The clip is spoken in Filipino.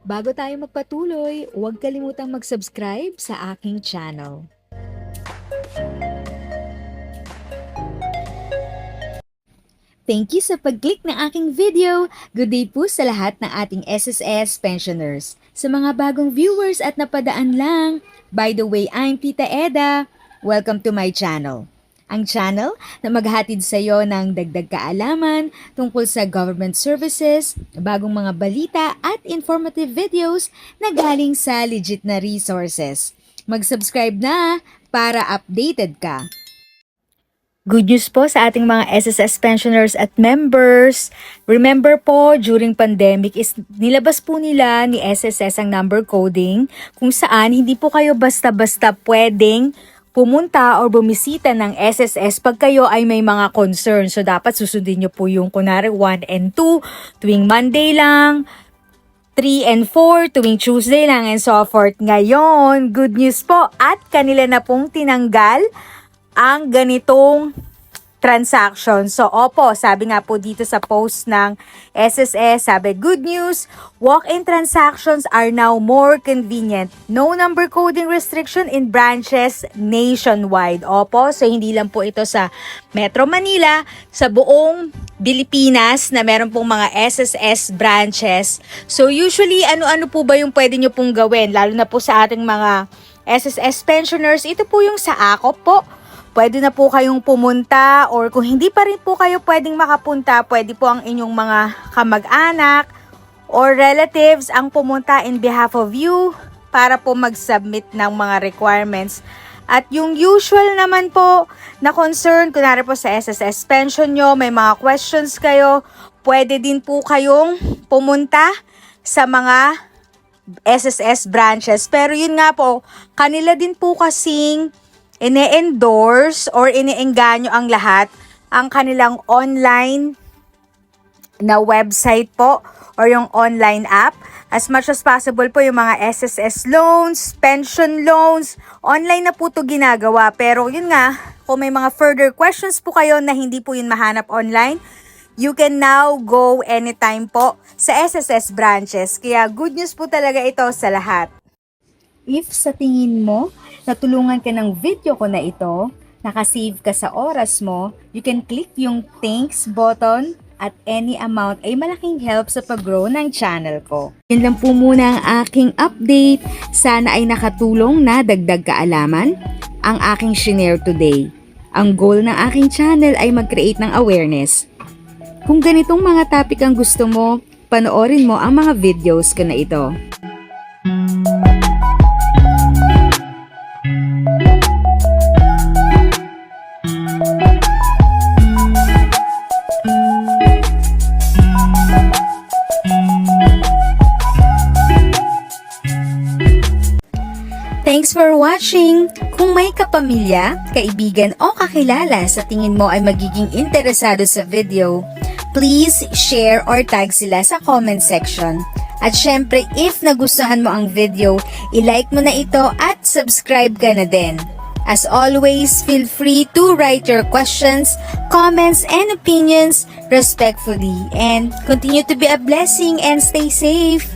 Bago tayo magpatuloy, huwag kalimutang mag-subscribe sa aking channel. Thank you sa pag-click ng aking video. Good day po sa lahat ng ating SSS pensioners. Sa mga bagong viewers at napadaan lang, by the way, I'm Tita Eda. Welcome to my channel. Ang channel na maghatid sa iyo ng dagdag kaalaman tungkol sa government services, bagong mga balita at informative videos na galing sa legit na resources. Mag-subscribe na para updated ka. Good news po sa ating mga SSS pensioners at members. Remember po, during pandemic is nilabas po nila ni SSS ang number coding kung saan hindi po kayo basta-basta pwedeng pumunta o bumisita ng SSS pag kayo ay may mga concern. So dapat susundin nyo po yung kunwari 1 and 2 tuwing Monday lang, 3 and 4 tuwing Tuesday lang and so forth. Ngayon, good news po at kanila na pong tinanggal ang ganitong transaction. So, opo, sabi nga po dito sa post ng SSS, sabi, good news, walk-in transactions are now more convenient. No number coding restriction in branches nationwide. Opo, so hindi lang po ito sa Metro Manila, sa buong Pilipinas na meron pong mga SSS branches. So, usually, ano-ano po ba yung pwede nyo pong gawin? Lalo na po sa ating mga SSS pensioners, ito po yung sa AKOP po. Pwede na po kayong pumunta or kung hindi pa rin po kayo pwedeng makapunta, pwede po ang inyong mga kamag-anak or relatives ang pumunta in behalf of you para po mag-submit ng mga requirements. At yung usual naman po na concern, kunwari po sa SSS pension nyo, may mga questions kayo, pwede din po kayong pumunta sa mga SSS branches. Pero yun nga po, kanila din po kasing ine-endorse or ine-engganyo ang lahat ang kanilang online na website po or yung online app. As much as possible po yung mga SSS loans, pension loans, online na po ito ginagawa. Pero yun nga, kung may mga further questions po kayo na hindi po yun mahanap online, you can now go anytime po sa SSS branches. Kaya good news po talaga ito sa lahat. If sa tingin mo, natulungan ka ng video ko na ito, nakasave ka sa oras mo, you can click yung thanks button at any amount ay malaking help sa pag-grow ng channel ko. Yan lang po muna ang aking update. Sana ay nakatulong na dagdag kaalaman ang aking shinare today. Ang goal ng aking channel ay mag-create ng awareness. Kung ganitong mga topic ang gusto mo, panoorin mo ang mga videos ko na ito. Thanks for watching! Kung may kapamilya, kaibigan o kakilala sa tingin mo ay magiging interesado sa video, please share or tag sila sa comment section. At syempre, if nagustuhan mo ang video, i-like mo na ito at subscribe ka na din. As always, feel free to write your questions, comments, and opinions respectfully. And continue to be a blessing and stay safe!